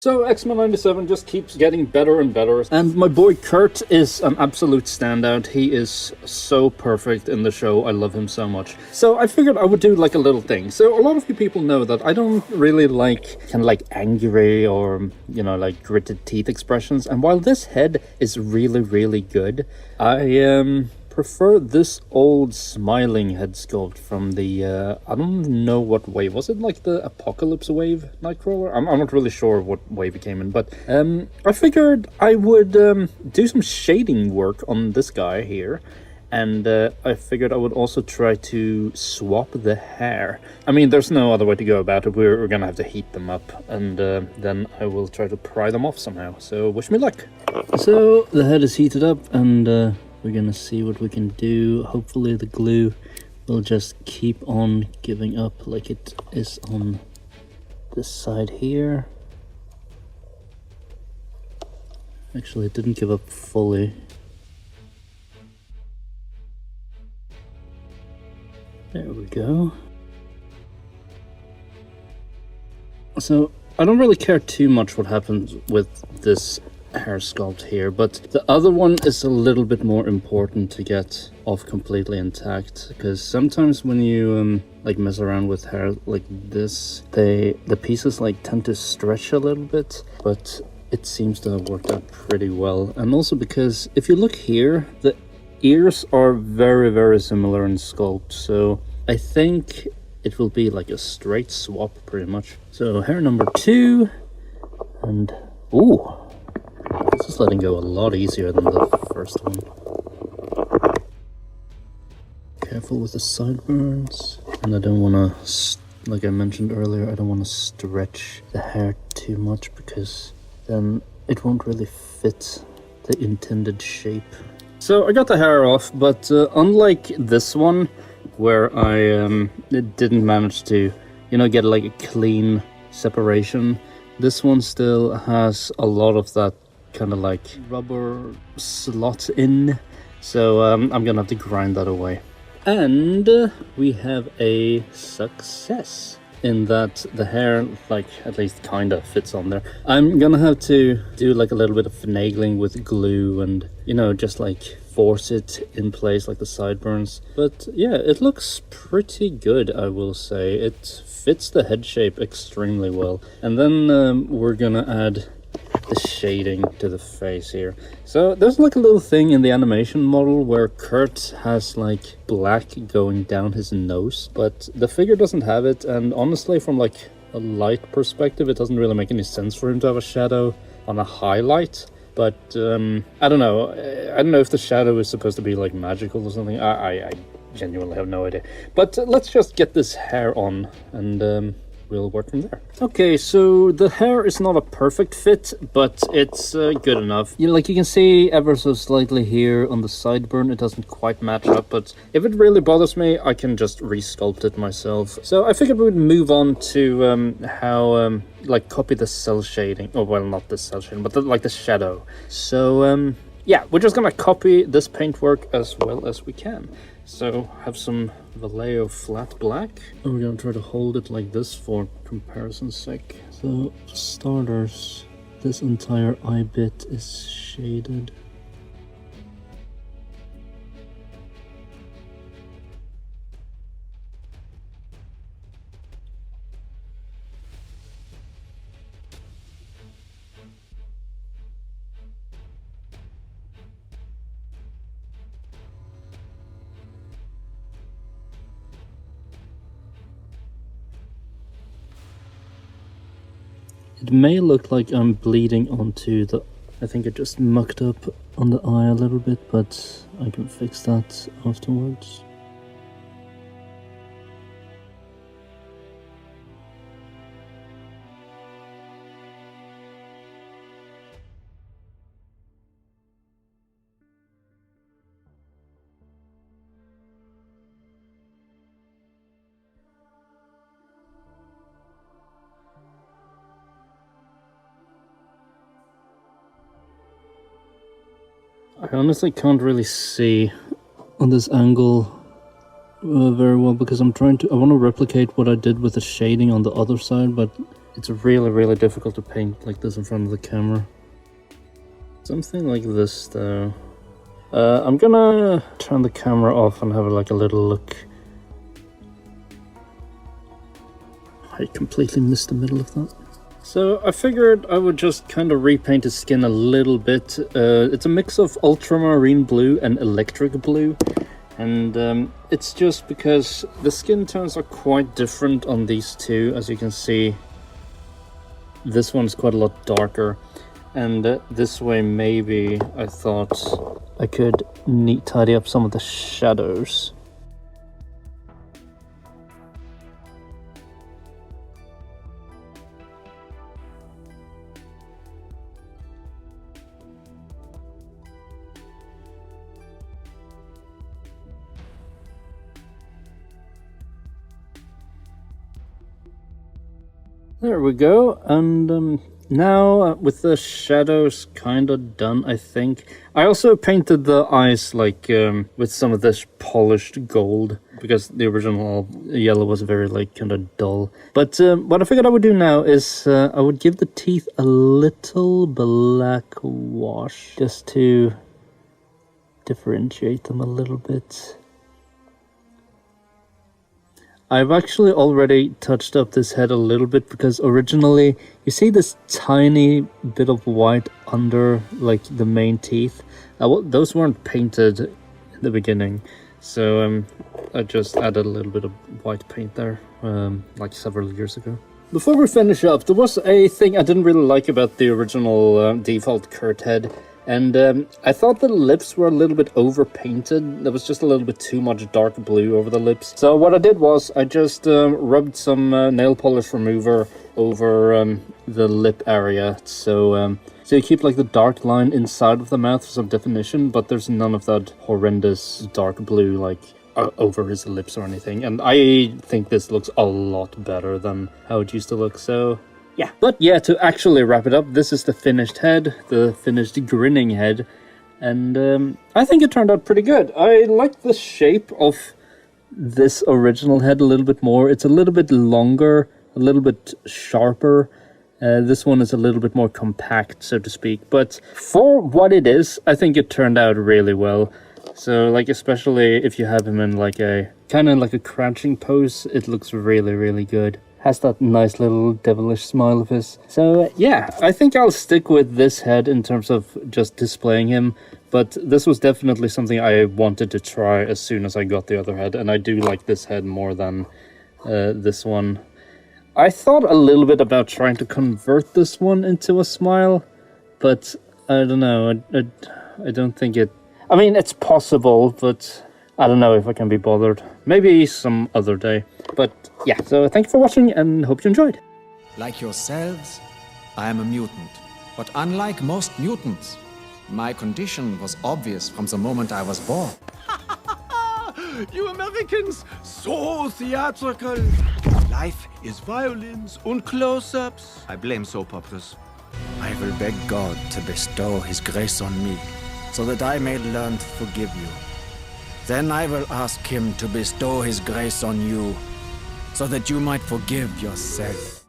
So X-Men 97 just keeps getting better and better, and my boy Kurt is an absolute standout. He is so perfect in the show. I love him so much. So I figured I would do like a little thing. So a lot of you people know that I don't really like kind of like angry or, you know, like gritted teeth expressions. And while this head is really, really good, I prefer this old smiling head sculpt from the I don't know what wave was it, like the Apocalypse wave Nightcrawler. I'm not really sure what wave it came in, but I figured I would do some shading work on this guy here, and I figured I would also try to swap the hair. I mean, there's no other way to go about it. We're gonna have to heat them up, and then I will try to pry them off somehow, so wish me luck. So the head is heated up, and we're gonna see what we can do. Hopefully the glue will just keep on giving up like it is on this side here. Actually, it didn't give up fully. There we go. So I don't really care too much what happens with this hair sculpt here, but the other one is a little bit more important to get off completely intact, because sometimes when you like mess around with hair like this, the pieces like tend to stretch a little bit, but it seems to have worked out pretty well. And also because if you look here, the ears are very, very similar in sculpt, so I think it will be like a straight swap pretty much. So hair number 2, and ooh, this is letting go a lot easier than the first one. Careful with the sideburns. And I don't want to, like I mentioned earlier, I don't want to stretch the hair too much, because then it won't really fit the intended shape. So I got the hair off, but unlike this one, where I didn't manage to, you know, get like a clean separation, this one still has a lot of that kind of like rubber slot in, so I'm gonna have to grind that away. And we have a success in that the hair, like, at least kind of fits on there. I'm gonna have to do like a little bit of finagling with glue and, you know, just like force it in place like the sideburns. But yeah, it looks pretty good, I will say. It fits the head shape extremely well. And then we're gonna add the shading to the face here. So there's like a little thing in the animation model where Kurt has like black going down his nose, but the figure doesn't have it, and honestly from like a light perspective it doesn't really make any sense for him to have a shadow on a highlight. But I don't know if the shadow is supposed to be like magical or something. I genuinely have no idea. But let's just get this hair on, and we'll work from there. Okay, so the hair is not a perfect fit, but it's good enough. You know, like you can see ever so slightly here on the sideburn, it doesn't quite match up, but if it really bothers me, I can just resculpt it myself. So I figured we would move on to how like copy the cell shading. Oh, well, not the cell shading, but like the shadow. So yeah, we're just gonna copy this paintwork as well as we can. So have some Vallejo flat black, and we're gonna try to hold it like this for comparison's sake. So for starters, this entire eye bit is shaded. It may look like I'm bleeding onto the... I think it just mucked up on the eye a little bit, but I can fix that afterwards. I honestly can't really see on this angle very well, because I want to replicate what I did with the shading on the other side, but It's really, really difficult to paint like this in front of the camera. Something like this though. I'm gonna turn the camera off and have like a little look. I completely missed the middle of that. So I figured I would just kind of repaint his skin a little bit. It's a mix of ultramarine blue and electric blue. And it's just because the skin tones are quite different on these two. As you can see, this one's quite a lot darker. And this way maybe I thought I could tidy up some of the shadows. There we go, and now with the shadows kind of done, I think. I also painted the eyes like with some of this polished gold, because the original yellow was very like kind of dull. But what I figured I would do now is I would give the teeth a little black wash, just to differentiate them a little bit. I've actually already touched up this head a little bit, because originally you see this tiny bit of white under like the main teeth. Those weren't painted in the beginning, so I just added a little bit of white paint there like several years ago. Before we finish up, there was a thing I didn't really like about the original default Kurt head. And I thought the lips were a little bit overpainted. There was just a little bit too much dark blue over the lips. So what I did was I just rubbed some nail polish remover over the lip area. So you keep like the dark line inside of the mouth for some definition, but there's none of that horrendous dark blue like over his lips or anything. And I think this looks a lot better than how it used to look. So yeah, but yeah, to actually wrap it up, this is the finished head, the finished grinning head, and I think it turned out pretty good. I like the shape of this original head a little bit more. It's a little bit longer, a little bit sharper. This one is a little bit more compact, so to speak, but for what it is, I think it turned out really well. So, like, especially if you have him in like a kind of like a crouching pose, it looks really, really good. Has that nice little devilish smile of his. So yeah, I think I'll stick with this head in terms of just displaying him. But this was definitely something I wanted to try as soon as I got the other head. And I do like this head more than this one. I thought a little bit about trying to convert this one into a smile. But I don't know, I don't think it... I mean, it's possible, but I don't know if I can be bothered. Maybe some other day. But yeah, so thank you for watching and hope you enjoyed. Like yourselves, I am a mutant. But unlike most mutants, my condition was obvious from the moment I was born. You Americans, so theatrical. Life is violins and close-ups. I blame soap operas. I will beg God to bestow his grace on me, so that I may learn to forgive you. Then I will ask him to bestow his grace on you, so that you might forgive yourself.